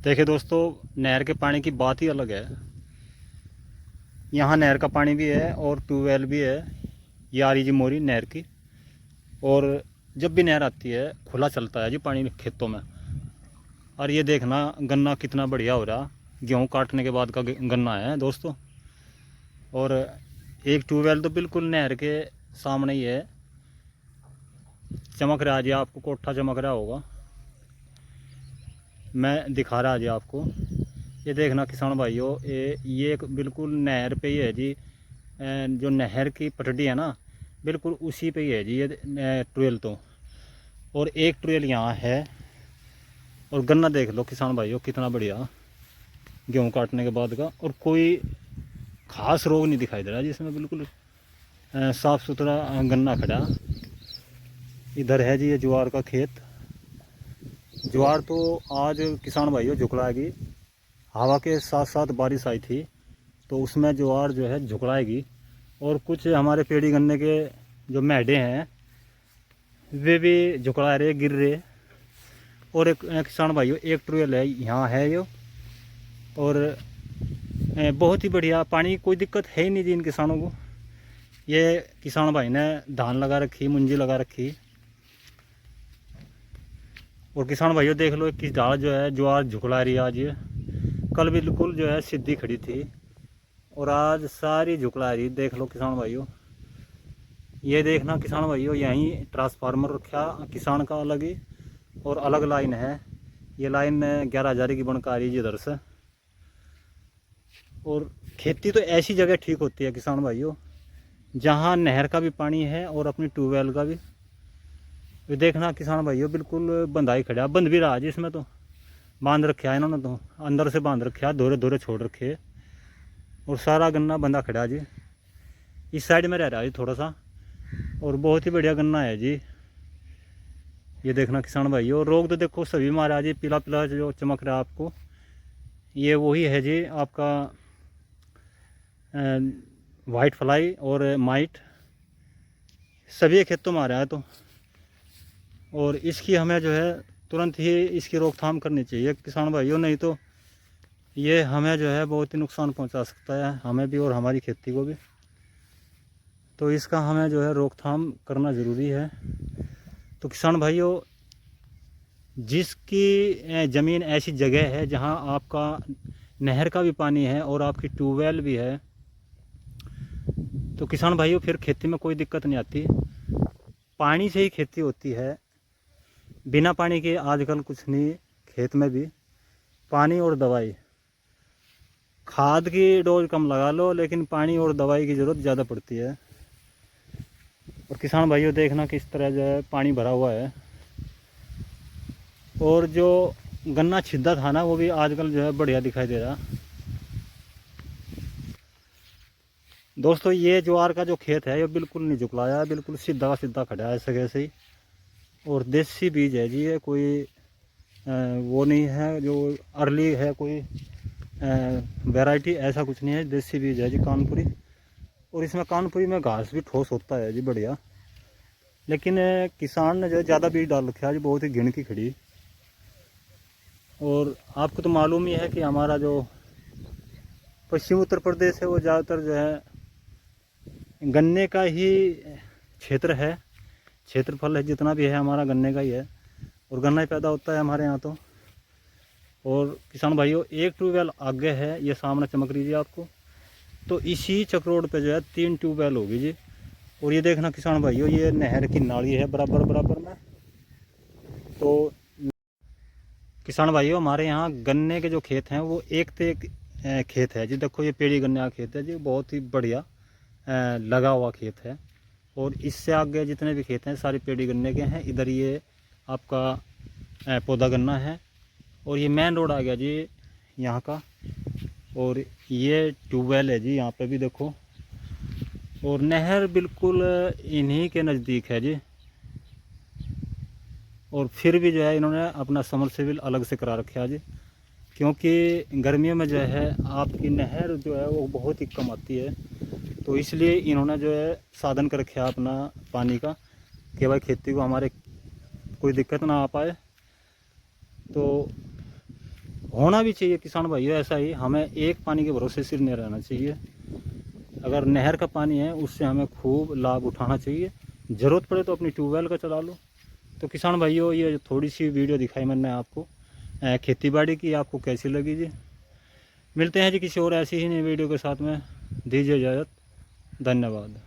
देखिए दोस्तों, नहर के पानी की बात ही अलग है। यहाँ नहर का पानी भी है और ट्यूबवेल भी है। ये आ रही जी मोरी नहर की। और जब भी नहर आती है खुला चलता है जी पानी खेतों में। और ये देखना गन्ना कितना बढ़िया हो रहा। गेहूँ काटने के बाद का गन्ना है दोस्तों। और एक ट्यूबवेल तो बिल्कुल नहर के सामने ही है। चमक रहा है जी, आपको कोठा चमक रहा होगा। मैं दिखा रहा जी आपको। ये देखना किसान भाइयों, ये एक बिल्कुल नहर पे ही है जी। जो नहर की पटड़ी है ना, बिल्कुल उसी पे ही है जी ये ट्रेल तो। और एक ट्रेल यहाँ है। और गन्ना देख लो किसान भाइयों कितना बढ़िया गेहूँ काटने के बाद का। और कोई खास रोग नहीं दिखाई दे रहा जिसमें, बिल्कुल साफ़ सुथरा गन्ना खड़ा। इधर है जी ये ज्वार का खेत। ज्वार तो आज किसान भाइयों झुकलाएगी। हवा के साथ साथ बारिश आई थी तो उसमें ज्वार जो है झुकलाएगी। और कुछ हमारे पेड़ी गन्ने के जो मैडे हैं वे भी झुकला रहे, गिर रहे। और एक किसान भाइयों एक ट्यूबवेल है यहाँ है ये। और बहुत ही बढ़िया पानी, कोई दिक्कत है ही नहीं जी इन किसानों को। ये किसान भाई ने धान लगा रखी, मुंजी लगा रखी। और किसान भाइयों देख लो किस डाल जो है ज्वार झुकला रही है आज ये। कल बिल्कुल जो है सीधी खड़ी थी और आज सारी झुकला रही। देख लो किसान भाइयों, ये देखना किसान भाइयों, यहीं ट्रांसफार्मर रखा किसान का अलग ही। और अलग लाइन है। ये लाइन 11,000 की बनकर आ रही है इधर से। और खेती तो ऐसी जगह ठीक होती है किसान भाइयों जहाँ नहर का भी पानी है और अपनी ट्यूबवेल का भी। ये देखना किसान भाइयों बिल्कुल बंधाई खड़ा, बंद भी रहा जी इसमें तो। बांध रखा है इन्होंने तो, अंदर से बांध रखा, धोरे धोरे छोड़ रखे। और सारा गन्ना बंधा खड़ा जी। इस साइड में रह रहा है जी थोड़ा सा। और बहुत ही बढ़िया गन्ना है जी। ये देखना किसान भाइयों, रोग तो देखो सभी मारा जी। पीला पीला जो चमक रहा है आपको, ये वही है जी आपका वाइट फ्लाई और माइट। सभी खेतों में आ रहा है तो। और इसकी हमें जो है तुरंत ही इसकी रोकथाम करनी चाहिए किसान भाइयों, नहीं तो ये हमें जो है बहुत ही नुकसान पहुंचा सकता है, हमें भी और हमारी खेती को भी। तो इसका हमें जो है रोकथाम करना ज़रूरी है। तो किसान भाइयों, जिसकी ज़मीन ऐसी जगह है जहां आपका नहर का भी पानी है और आपकी ट्यूबवेल भी है, तो किसान भाइयों फिर खेती में कोई दिक्कत नहीं आती। पानी से ही खेती होती है, बिना पानी के आजकल कुछ नहीं। खेत में भी पानी और दवाई, खाद की डोज कम लगा लो लेकिन पानी और दवाई की ज़रूरत ज़्यादा पड़ती है। और किसान भाइयों देखना किस तरह जो है पानी भरा हुआ है। और जो गन्ना छिद्दा था ना वो भी आजकल जो है बढ़िया दिखाई दे रहा। दोस्तों ये ज्वार का जो खेत है ये बिल्कुल नहीं झुकलाया है, बिल्कुल सीधा सीधा खड़ा है सगे से ही। और देसी बीज है जी ये, कोई वो नहीं है जो अर्ली है, कोई वैरायटी ऐसा कुछ नहीं है। देसी बीज है जी कानपुरी। और इसमें कानपुरी में घास भी ठोस होता है जी बढ़िया। लेकिन किसान ने जो ज़्यादा बीज डाल रखा है जी, बहुत ही घिन की खड़ी। और आपको तो मालूम ही है कि हमारा जो पश्चिम उत्तर प्रदेश है वो ज़्यादातर जो है गन्ने का ही क्षेत्र है। क्षेत्रफल है जितना भी है हमारा गन्ने का ही है। और गन्ना ही पैदा होता है हमारे यहाँ तो। और किसान भाइयों एक ट्यूबवेल आगे है, ये सामने चमक रही है आपको। तो इसी चक रोड पे जो है 3 ट्यूबवेल होगी जी। और ये देखना किसान भाइयों, ये नहर की नाली है बराबर बराबर में। तो किसान भाइयों हमारे यहाँ गन्ने के जो खेत हैं वो एक से एक खेत है जी। देखो ये पेड़ी गन्ने का खेत है जी, बहुत ही बढ़िया लगा हुआ खेत है। और इससे आगे जितने भी खेत हैं सारी पेड़ी गन्ने के हैं। इधर ये आपका पौधा गन्ना है। और ये मेन रोड आ गया जी यहाँ का। और ये ट्यूबवेल है जी यहाँ पे भी देखो। और नहर बिल्कुल इन्हीं के नज़दीक है जी। और फिर भी जो है इन्होंने अपना समरसेबिल अलग से करा रखा है जी, क्योंकि गर्मियों में जो है आपकी नहर जो है वो बहुत ही कम आती है। तो इसलिए इन्होंने जो है साधन कर रखा है अपना पानी का, कि भाई खेती को हमारे कोई दिक्कत ना आ पाए। तो होना भी चाहिए किसान भाइयों ऐसा ही। हमें एक पानी के भरोसे सिर्फ नहीं रहना चाहिए। अगर नहर का पानी है उससे हमें खूब लाभ उठाना चाहिए। ज़रूरत पड़े तो अपनी ट्यूबवेल का चला लो। तो किसान भाइयों ये जो थोड़ी सी वीडियो दिखाई मैंने आपको खेतीबाड़ी की, आपको कैसी लगी जी? मिलते हैं जी किसी और ऐसी ही नई वीडियो के साथ में। दीजिए इजाज़त। धन्यवाद।